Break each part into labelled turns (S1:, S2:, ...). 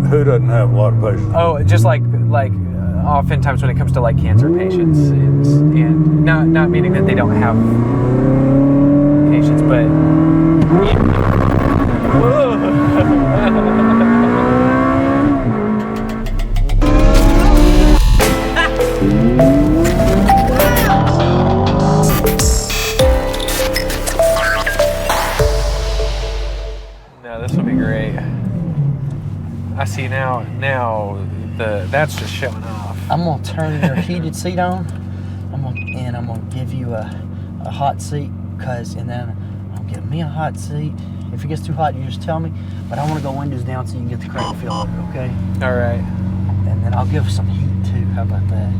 S1: Who doesn't have a lot of patience?
S2: Oh, just like oftentimes when it comes to like cancer patients, and not meaning that they don't have patience, but no, this will be great. I see now that's just showing off.
S3: I'm gonna turn your heated seat on. I'm gonna give you a hot seat, and then I'll give me a hot seat. If it gets too hot, you just tell me. But I want to go windows down so you can get the correct feel of it, okay?
S2: All right.
S3: And then I'll give some heat too. How about that?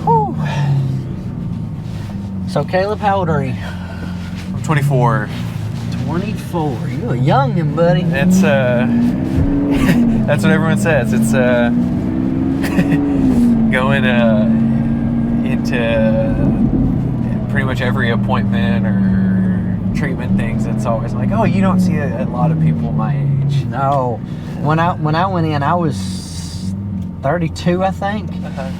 S3: Whew. So Caleb, how old are you?
S2: I'm 24.
S3: 24. You a youngin', buddy.
S2: It's that's what everyone says. It's going into pretty much every appointment or treatment things. It's always like, oh, you don't see a lot of people my age.
S3: No. When I went in, I was 32, I think,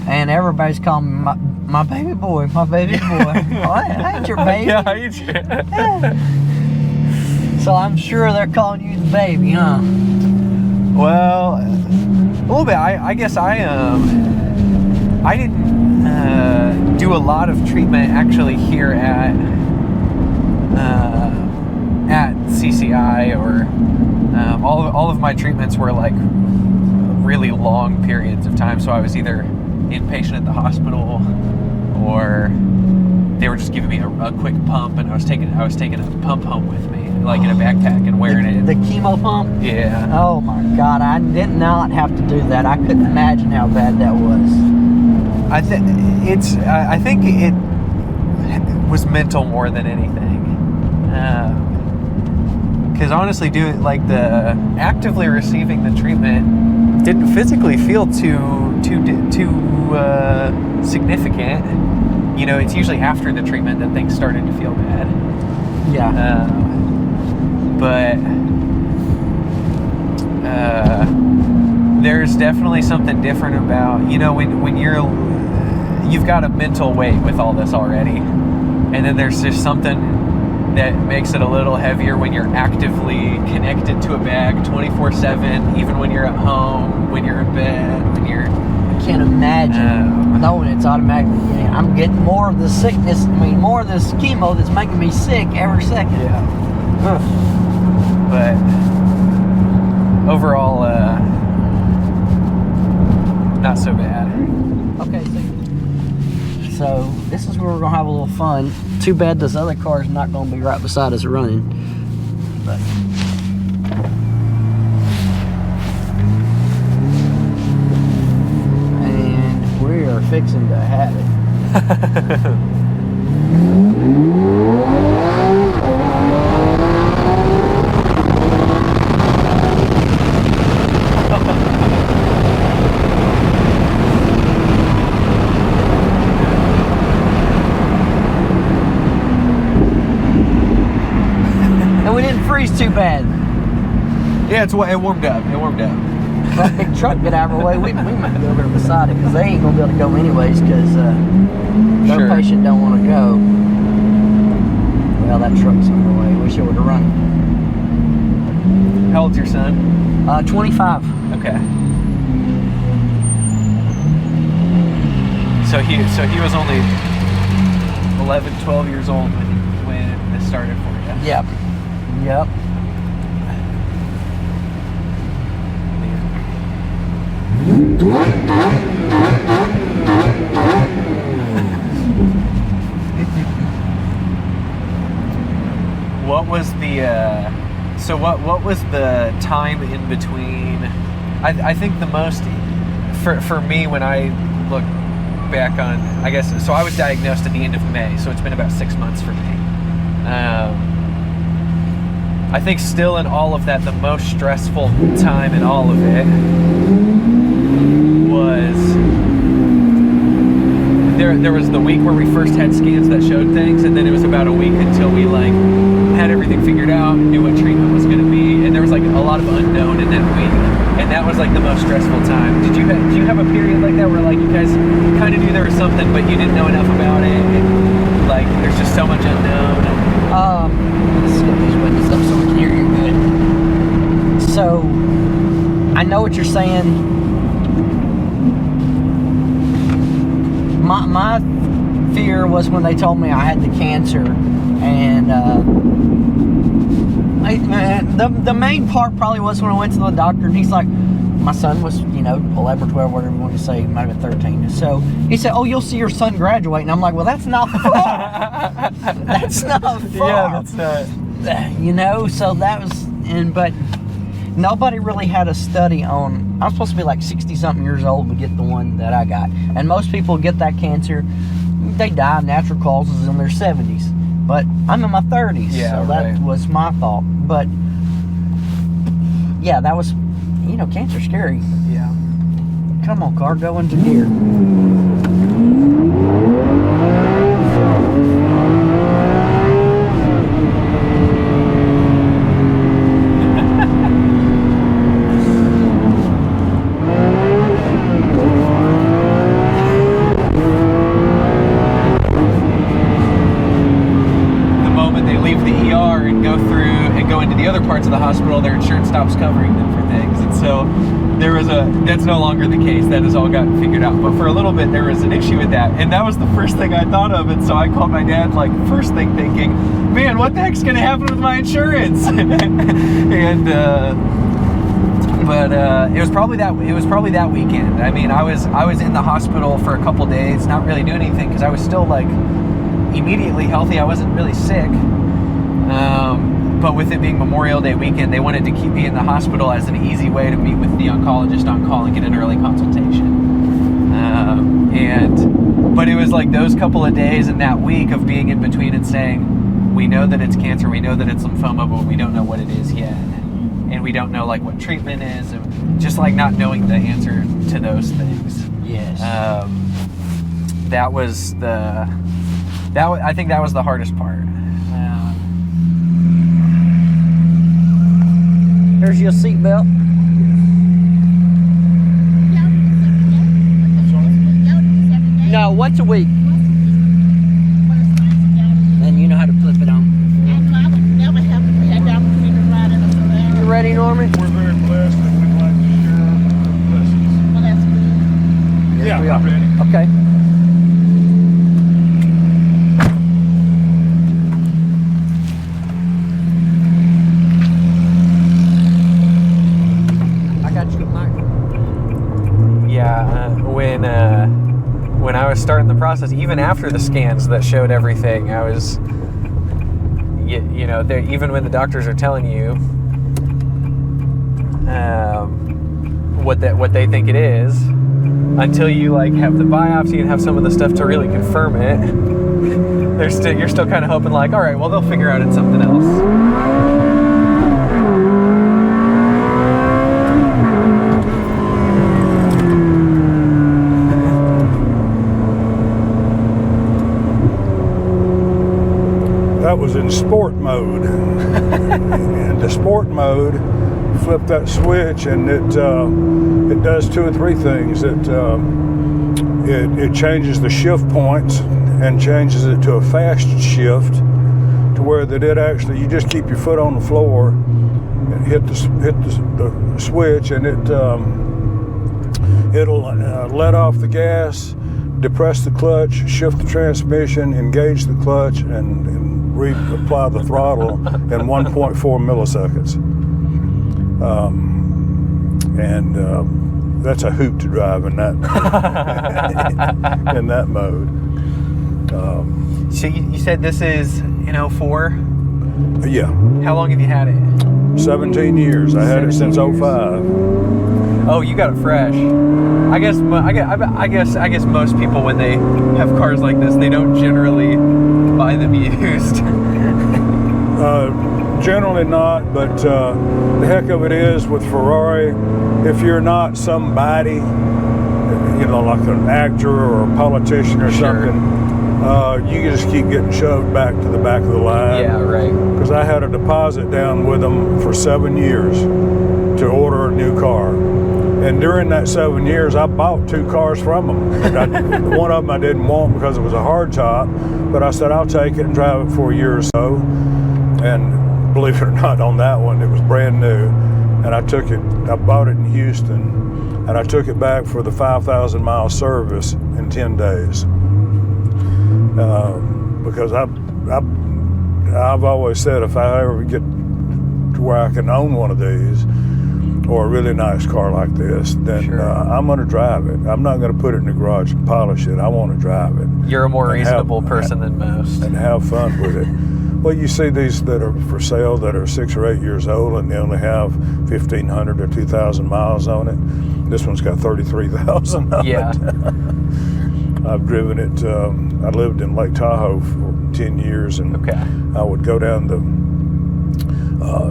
S3: and everybody's calling me my baby boy, my baby boy. Oh, I ain't your baby.
S2: Yeah, I ain't your.
S3: Yeah. So I'm sure they're calling you the baby, huh?
S2: Well, a little bit. I guess I didn't do a lot of treatment actually here at CCI, or all of my treatments were like really long periods of time. So I was either inpatient at the hospital, or they were just giving me a quick pump, and I was taking a pump home with me, like in a backpack, and wearing it.
S3: The chemo pump?
S2: Yeah.
S3: Oh my God, I did not have to do that. I couldn't imagine how bad that was.
S2: I think it was mental more than anything. Because honestly, the actively receiving the treatment didn't physically feel too significant. You know, it's usually after the treatment that things started to feel bad.
S3: Yeah.
S2: But there's definitely something different about, you know, when you've got a mental weight with all this already, and then there's just something that makes it a little heavier when you're actively connected to a bag 24/7, even when you're at home, when you're in bed, when you're...
S3: I can't imagine knowing it's automatically. I'm getting more of the sickness, more of this chemo that's making me sick every second.
S2: Yeah. But overall, not so bad.
S3: Okay, so this is where we're gonna have a little fun. Too bad this other car is not gonna be right beside us running. But and we are fixing to have it. And we didn't freeze too bad.
S2: Yeah, it warmed up. It warmed up.
S3: That big truck get out of our way, we might go over beside it, because they ain't gonna be able to go anyways, because their patient don't want to go. Well, that truck's on the way. Wish it would have run.
S2: How old's your son?
S3: 25.
S2: Okay. So he was only 11, 12 years old when this started for you.
S3: Yep. Yep.
S2: What was the what was the time in between? I think the most for me, when I look back on, I guess, so I was diagnosed at the end of May, so it's been about 6 months for me. I think still in all of that, the most stressful time in all of it was there was the week where we first had scans that showed things, and then it was about a week until we like had everything figured out and knew what treatment was going to be, and there was like a lot of unknown in that week, and that was like the most stressful time. Did you have a period like that where like you guys kind of knew there was something, but you didn't know enough about it, and like there's just so much unknown?
S3: Let's get these windows up so we can hear you good. So I know what you're saying. My fear was when they told me I had the cancer, and the main part probably was when I went to the doctor, and he's like, my son was, 11 or 12, whatever you want to say, might have been 13. So he said, oh, you'll see your son graduate. And I'm like, well, that's not far. That's not far.
S2: Yeah, that's not.
S3: So that was, but nobody really had a study on, I'm supposed to be like 60-something years old to get the one that I got. And most people get that cancer, they die of natural causes in their 70s. But I'm in my 30s, so that was my thought. But, yeah, that was, cancer's scary.
S2: Yeah.
S3: Come on, car, go into gear.
S2: Parts of the hospital, their insurance stops covering them for things, and so that's no longer the case. That has all gotten figured out, but for a little bit there was an issue with that, and that was the first thing I thought of, and so I called my dad like first thing thinking, man, what the heck's gonna happen with my insurance? And but it was probably that weekend. I mean, I was in the hospital for a couple days, not really doing anything because I was still like immediately healthy. I wasn't really sick. But with it being Memorial Day weekend, they wanted to keep me in the hospital as an easy way to meet with the oncologist on call and get an early consultation. But it was like those couple of days and that week of being in between and saying, we know that it's cancer, we know that it's lymphoma, but we don't know what it is yet. And we don't know like what treatment is, and just like not knowing the answer to those things.
S3: Yes.
S2: I think that was the hardest part.
S3: There's your seatbelt. No, once a week. And you know how to flip it on. You ready, Norman?
S1: We're very blessed that we'd like to share our blessings.
S4: Well, that's good.
S1: Yeah,
S3: we are.
S1: I'm ready.
S3: Okay.
S2: When I was starting the process, even after the scans that showed everything, I was, even when the doctors are telling you what they think it is, until you like have the biopsy and have some of the stuff to really confirm it, you're still kind of hoping like, all right, well they'll figure out it's something else.
S1: That was in sport mode. And the sport mode, flip that switch and it does 2 or 3 things. It changes the shift points and changes it to a fast shift, to where that it actually, you just keep your foot on the floor and hit the switch, and it'll let off the gas, depress the clutch, shift the transmission, engage the clutch, and reapply the throttle in 1.4 milliseconds. That's a hoot to drive in that in that mode.
S2: So you said this is in 04?
S1: Yeah.
S2: How long have you had it?
S1: 17 years. I had it since 05.
S2: Oh, you got it fresh. I guess most people, when they have cars like this, they don't generally buy them used.
S1: Generally not, but the heck of it is with Ferrari, if you're not somebody, like an actor or a politician or
S2: Sure.
S1: something, you just keep getting shoved back to the back of the line.
S2: Yeah, right.
S1: Because I had a deposit down with them for 7 years to order a new car. And during that 7 years, I bought 2 cars from them. One of them I didn't want because it was a hard top, but I said, I'll take it and drive it for a year or so. And believe it or not, on that one, it was brand new. And I bought it in Houston, and I took it back for the 5,000 mile service in 10 days. Because I've always said if I ever get to where I can own one of these, or a really nice car like this, then
S2: Sure.
S1: I'm going to drive it. I'm not going to put it in the garage and polish it. I want to drive it.
S2: You're a more
S1: And
S2: reasonable person than most.
S1: And have fun with it. Well, you see these that are for sale that are 6 or 8 years old and they only have 1,500 or 2,000 miles on it. This one's got 33,000 on
S2: Yeah.
S1: it. I've driven it. I lived in Lake Tahoe for 10 years, and
S2: Okay.
S1: I would go down the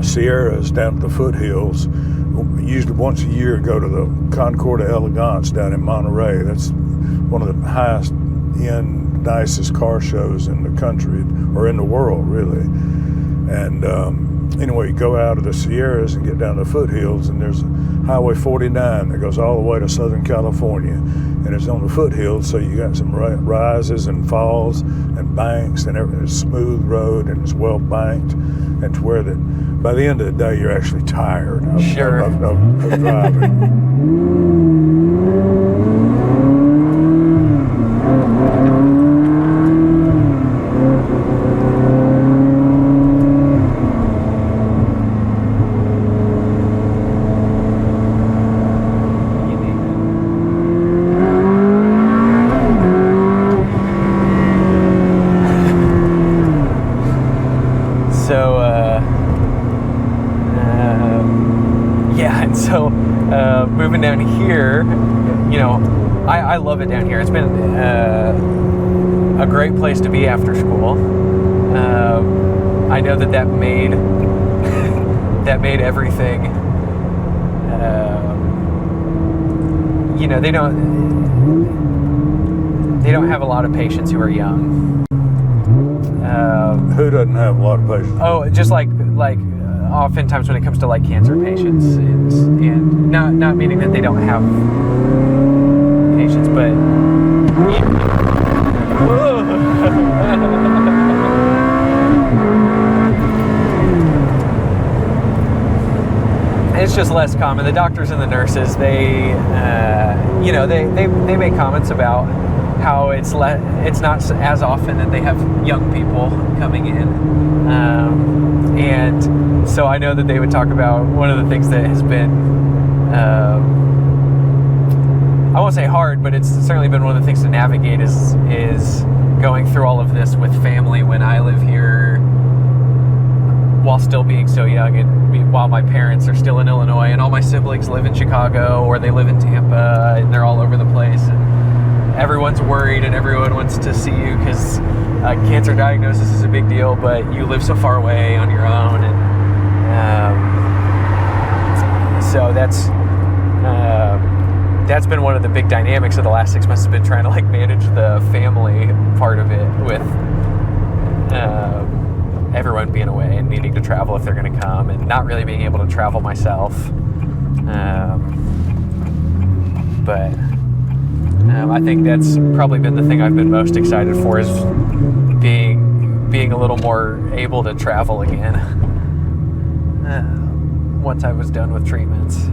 S1: Sierras, down to the foothills. Usually once a year, go to the Concours d'Elegance down in Monterey. That's one of the highest end, nicest car shows in the country, or in the world, really. And anyway, you go out of the Sierras and get down to the foothills, and there's Highway 49 that goes all the way to Southern California. And it's on the foothills, so you got some rises and falls and banks, and everything. It's a smooth road, and it's well banked, and to where that by the end of the day, you're actually tired of,
S2: Sure.
S1: of driving.
S2: So, moving down here, I love it down here. It's been a great place to be after school. I know that made everything. They don't have a lot of patients who are young.
S1: Who doesn't have a lot of patience?
S2: Oh, just like oftentimes when it comes to like cancer patients, and not meaning that they don't have patients, but it's just less common. The doctors and the nurses, they make comments about how it's not as often that they have young people coming in, and so I know that they would talk about one of the things that has been, I won't say hard, but it's certainly been one of the things to navigate is going through all of this with family when I live here while still being so young, and while my parents are still in Illinois, and all my siblings live in Chicago or they live in Tampa, and they're all over the place, and everyone's worried and everyone wants to see you because cancer diagnosis is a big deal, but you live so far away on your own, and so that's been one of the big dynamics of the last 6 months, has been trying to like manage the family part of it with everyone being away and needing to travel if they're going to come, and not really being able to travel myself. But I think that's probably been the thing I've been most excited for, is being a little more able to travel again once I was done with treatments.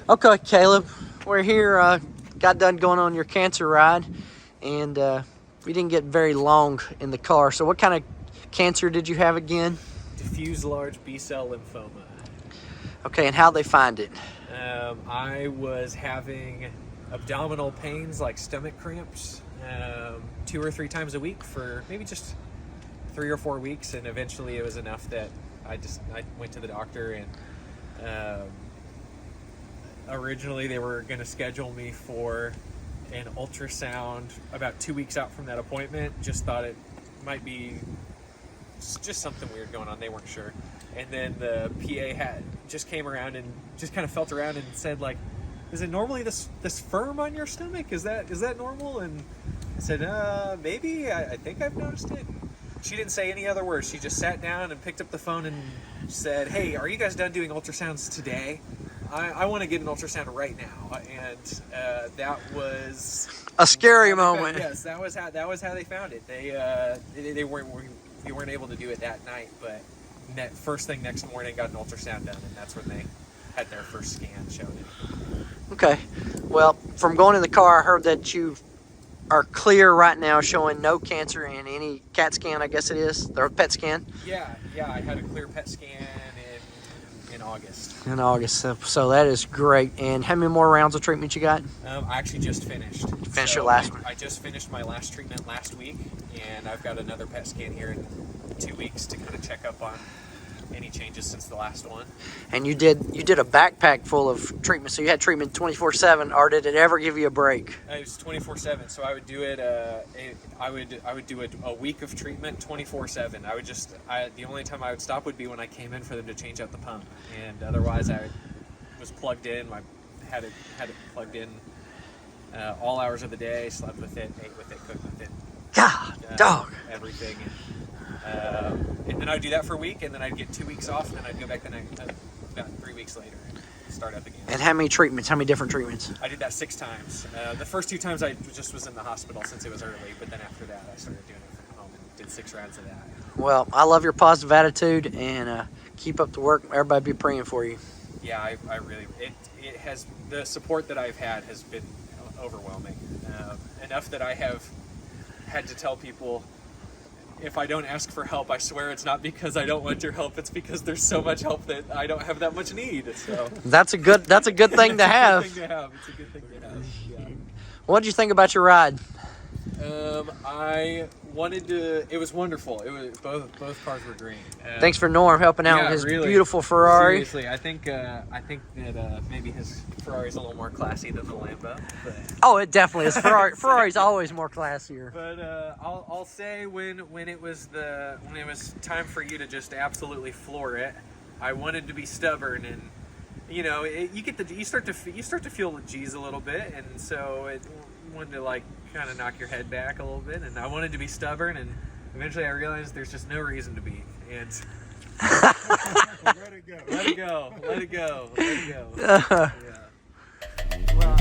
S3: Okay, Caleb, we're here, got done going on your cancer ride, and we didn't get very long in the car. So what kind of cancer did you have again?
S2: Diffuse large B-cell lymphoma.
S3: Okay, and how'd they find it?
S2: I was having abdominal pains, like stomach cramps, 2 or 3 times a week for maybe just 3 or 4 weeks, and eventually it was enough that I went to the doctor, and originally they were going to schedule me for an ultrasound about 2 weeks out from that appointment. Just thought it might be just something weird going on. They weren't sure. And then the PA just came around and just kind of felt around and said, like, is it normally this firm on your stomach? Is that normal? And I said, maybe. I think I've noticed it. She didn't say any other words. She just sat down and picked up the phone and said, hey, are you guys done doing ultrasounds today? I want to get an ultrasound right now. And that was
S3: A scary moment.
S2: Yes, that was how they found it. We weren't able to do it that night, but first thing next morning got an ultrasound done, and that's when they had their first scan showed it.
S3: Okay. Well, from going in the car, I heard that you are clear right now, showing no cancer in any CAT scan, I guess it is, or PET scan.
S2: Yeah. I had a clear PET scan in August.
S3: In August, so that is great. And how many more rounds of treatment you got?
S2: I actually just finished.
S3: Finished your last one?
S2: I just finished my last treatment last week, and I've got another PET scan here in 2 weeks to kind of check up on any changes since the last one.
S3: And you did a backpack full of treatment, so you had treatment 24/7, or did it ever give you a break?
S2: It was 24/7, so I would do it. I would do a week of treatment 24/7. The only time I would stop would be when I came in for them to change out the pump, and otherwise I was plugged in. I had it plugged in all hours of the day. Slept with it, ate with it, cooked with it.
S3: God, dog.
S2: Everything. And then I'd do that for a week, and then I'd get 2 weeks off, and then I'd go back about 3 weeks later and start up again.
S3: And how many treatments? How many different treatments?
S2: I did that 6 times. The first 2 times I just was in the hospital since it was early, but then after that I started doing it from home and did 6 rounds of that.
S3: Well, I love your positive attitude, and keep up the work. Everybody be praying for you.
S2: Yeah, I really, it has, the support that I've had has been overwhelming. Enough that I have had to tell people, if I don't ask for help, I swear it's not because I don't want your help. It's because there's so much help that I don't have that much need. So
S3: that's a good thing to have.
S2: It's a good thing to have. It's a good thing to have. Yeah.
S3: What did you think about your ride?
S2: I wanted to. It was wonderful. It was both cars were great.
S3: Thanks for Norm helping out with his beautiful Ferrari.
S2: Seriously, I think that maybe his Ferrari's a little more classy than the Lambo. But.
S3: Oh, it definitely is. Ferrari's always more classier.
S2: But I'll say when it was time for you to just absolutely floor it, I wanted to be stubborn, and you know you start to feel the G's a little bit, and so it wanted to like kind of knock your head back a little bit, and I wanted to be stubborn, and eventually I realized there's just no reason to be, and
S1: Let it go.
S2: let it go, let it go, let it go. Yeah.
S3: Well,